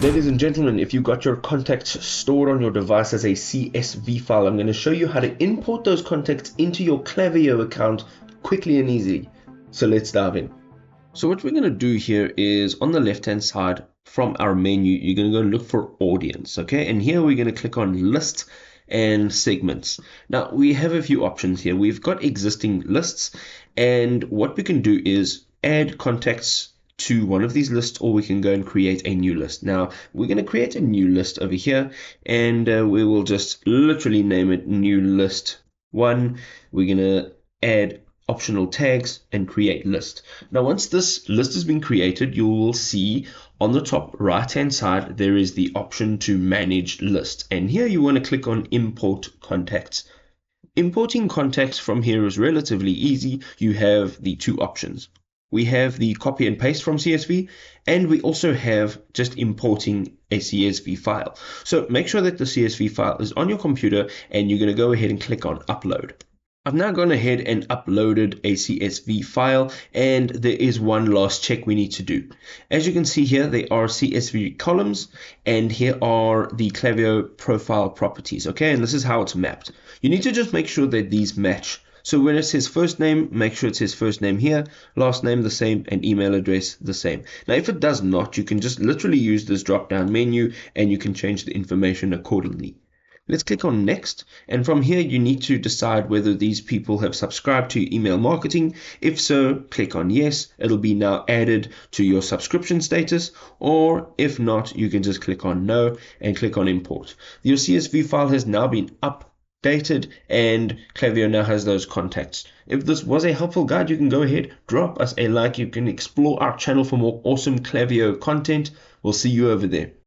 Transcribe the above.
Ladies and gentlemen, if you got your contacts stored on your device as a CSV file, I'm going to show you how to import those contacts into your Klaviyo account quickly and easily. So let's dive in. So what we're going to do here is on the left hand side from our menu, you're going to go look for audience, okay? And here we're going to click on list and segments. Now we have a few options here. We've got existing lists, and what we can do is add contacts to one of these lists, or we can go and create a new list. Now we're going to create a new list over here, and we will just literally name it new list 1. We're going to add optional tags and create list. Now once this list has been created, you will see on the top right hand side there is the option to manage list, and here you want to click on import contacts. Importing contacts from here is relatively easy. You have the two options. We have the copy and paste from CSV, and we also have just importing a CSV file. So make sure that the CSV file is on your computer, and you're going to go ahead and click on upload. I've now gone ahead and uploaded a CSV file, and there is one last check we need to do. As you can see here, there are CSV columns, and here are the Klaviyo profile properties, okay? And this is how it's mapped. You need to just make sure that these match. So when it says first name, make sure it says first name here, last name the same, and email address the same. Now if it does not, you can just literally use this drop down menu and you can change the information accordingly. Let's click on next, and from here you need to decide whether these people have subscribed to email marketing. If so, click on yes. It'll be now added to your subscription status, or if not, you can just click on no and click on import. Your CSV file has now been updated, and Klaviyo now has those contacts. If this was a helpful guide, you can go ahead, drop us a like. You can explore our channel for more awesome Klaviyo content. We'll see you over there.